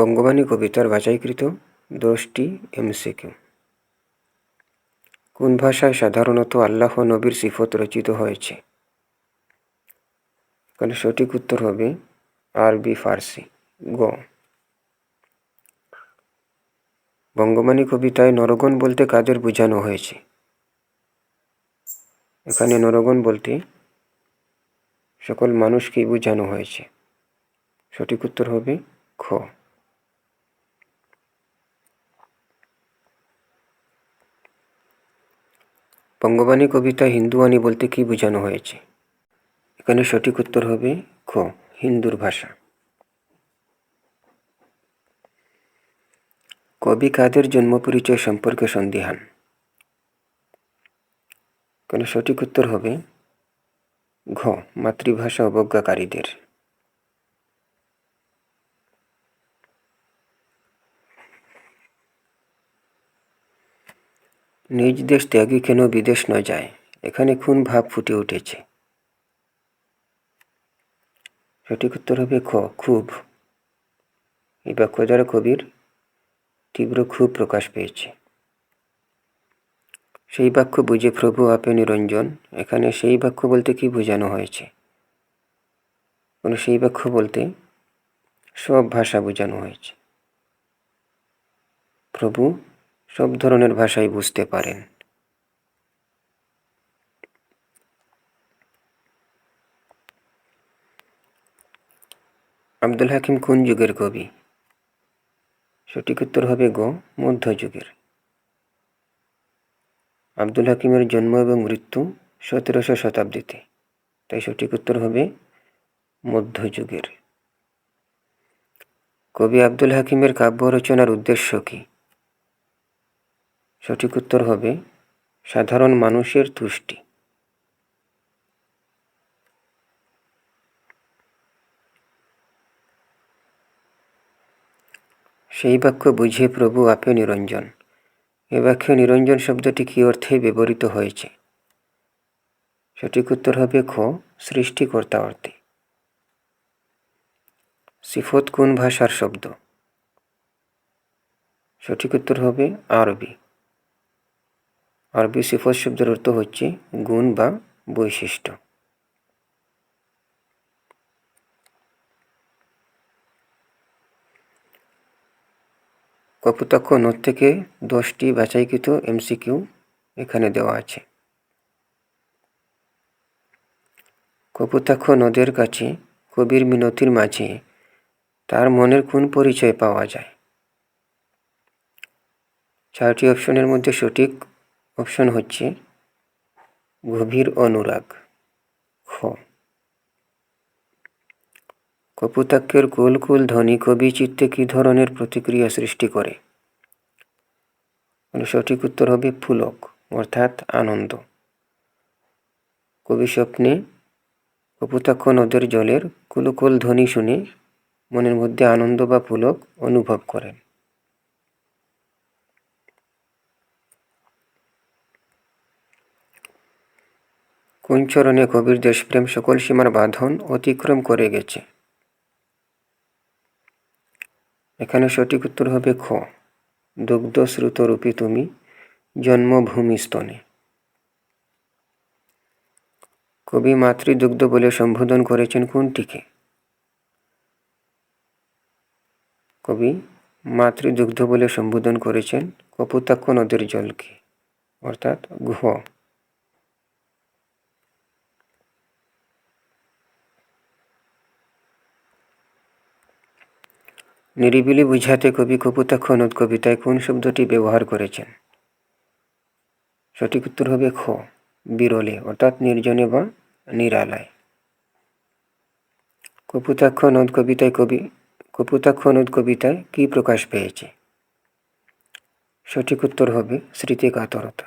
বঙ্গবাণী কবিতার বাছাইকৃত 10টি এমসিকিউ। কোন ভাষায় সাধারণত আল্লাহ নবীর সিফত রচিত হয়েছে? এখানে সঠিক উত্তর হবে আরবি ফার্সি, গ। বঙ্গবাণী কবিতায় নরগণ বলতে কাদের বোঝানো হয়েছে? এখানে নরগণ বলতে সকল মানুষকেই বোঝানো হয়েছে। সঠিক উত্তর হবে খ। বঙ্গবাণী কবিতায় হিন্দুয়ানি বলতে কি বোঝানো হয়েছে? এখানে সঠিক উত্তর হবে খ, হিন্দুর ভাষা। কবি কাদের জন্ম পরিচয় সম্পর্কে সন্দিহান? এখানে সঠিক উত্তর হবে ঘ, মাতৃভাষা অবজ্ঞাকারীদের। নিজ দেশ ত্যাগী কেন বিদেশ ন যায়? এখানে কোন ভাব ফুটে উঠেছে? সঠিক উত্তর হবে খ, খুব। এই বাক্য দ্বারা কবির তীব্র ক্ষোভ প্রকাশ পেয়েছে। সেই বাক্য বুঝে প্রভু আপে নিরঞ্জন, এখানে সেই বাক্য বলতে কি বোঝানো হয়েছে? সেই বাক্য বলতে সব ভাষা বোঝানো হয়েছে। প্রভু সব ধরনের ভাষাই বুঝতে পারেন। আব্দুল হাকিম কোন যুগের কবি? সঠিক উত্তর হবে গ, মধ্যযুগের। আব্দুল হাকিমের জন্ম এবং মৃত্যু 1700 শতাব্দীতে, তাই সঠিক উত্তর হবে মধ্যযুগের। কবি আব্দুল হাকিমের কাব্য রচনার উদ্দেশ্য কি? সঠিক উত্তর হবে সাধারণ মানুষের তুষ্টি। সেই বাক্য বুঝে প্রভু আপে নিরঞ্জন, এ বাক্যে নিরঞ্জন শব্দটি কি অর্থে ব্যবহৃত হয়েছে? সঠিক উত্তর হবে খ, সৃষ্টিকর্তা অর্থে। সিফত কোন ভাষার শব্দ? সঠিক উত্তর হবে আরবি। আরবি সিফত শব্দের অর্থ হচ্ছে গুণ বা বৈশিষ্ট্য। কপোতাক্ষ নদ থেকে 10টি বাছাইকৃত এমসিকিউ এখানে দেওয়া আছে। কপোতাক্ষ নদের কাছে কবির মিনতির মাঝে তার মনের কোন পরিচয় পাওয়া যায়? 4টি অপশনের মধ্যে সঠিক অপশন হচ্ছে গভীর অনুরাগ, খ। কপোতাক্ষের কুল কুল ধ্বনি কবি চিত্তে কি ধরনের প্রতিক্রিয়া সৃষ্টি করে? সঠিক উত্তর হবে পুলক, অর্থাৎ আনন্দ। কবি স্বপ্নে কপোতাক্ষ নদের জলের কুলকুল ধ্বনি শুনে মনের মধ্যে আনন্দ বা পুলক অনুভব করেন। কোন চরণে কবির দেশপ্রেম সকল সীমার বাঁধন অতিক্রম করে গেছে? এখানে সঠিক উত্তর হবে খ, দুগ্ধ শ্রুতরূপী তুমি জন্মভূমি স্তনে। কবি মাতৃদুগ্ধ বলে সম্বোধন করেছেন কোনটিকে? কবি মাতৃদুগ্ধ বলে সম্বোধন করেছেন কপোতাক্ষ নদের জলকে, অর্থাৎ ঘ। নিরিবিলি বুঝাতে কবি কপোতাক্ষ নদ কবিতায় কোন শব্দটি ব্যবহার করেছেন? সঠিক উত্তর হবে খ, বিরলে, অর্থাৎ নির্জনে বা নিরালায়। কপোতাক্ষ নদ কবিতায় কি প্রকাশ পেয়েছে? সঠিক উত্তর হবে স্মৃতিকাতরতা।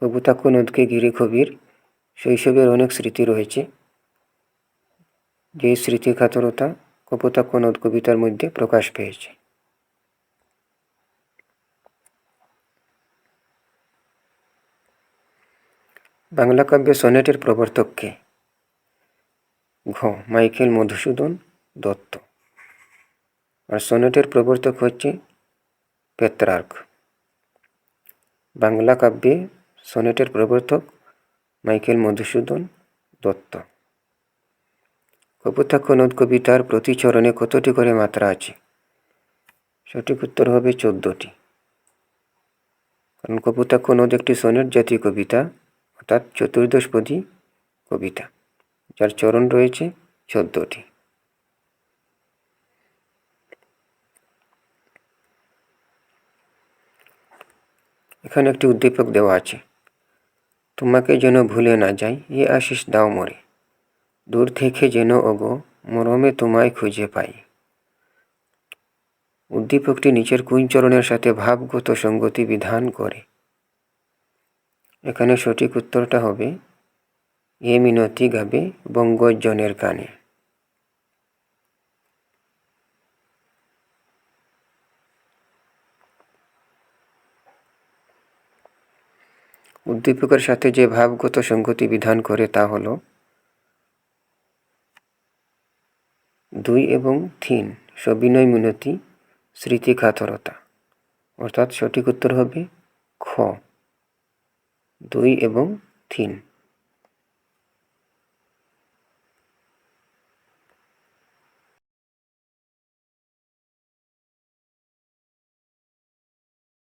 কপোতাক্ষ নদকে ঘিরে কবির শৈশবের অনেক স্মৃতি রয়েছে, যে স্মৃতিকাতরতা কপোতাক্ষ নদ কবিতার মধ্যে প্রকাশ পেয়েছে। বাংলা কাব্যে সনেটের প্রবর্তক কে? ঘ, মাইকেল মধুসূদন দত্ত। আর সনেটের প্রবর্তক হচ্ছে পেত্রার্ক। বাংলা কাব্যে সনেটের প্রবর্তক মাইকেল মধুসূদন দত্ত। কপোতাক্ষ নদ কবিতার প্রতি চরণে কতটি করে মাত্রা আছে? সঠিক উত্তর হবে 14টি। কারণ কপোতাক্ষ নদ একটি সনেট জাতীয় কবিতা, অর্থাৎ চতুর্দশপদী কবিতা, যার চরণ রয়েছে 14টি। এখানে একটি উদ্দীপক দেওয়া আছে, তোমাকে যেন ভুলে না যাই, এ আশিস দাও মোরে, দূর থেকে যেন ওগো মরমে তোমায় খুঁজে পাই। উদ্দীপকটি নিচের কোন চরণের সাথে ভাবগত সঙ্গতি বিধান করে? এখানে সঠিক উত্তরটা হবে এ মিনতি গাবে বঙ্গজনের কানে। উদ্দীপকের সাথে যে ভাবগত সঙ্গতি বিধান করে তা হল 2 এবং 3 সবিনয় মিনতি স্মৃতিকাতরতা, অর্থাৎ সঠিক উত্তর হবে খ 2 এবং 3।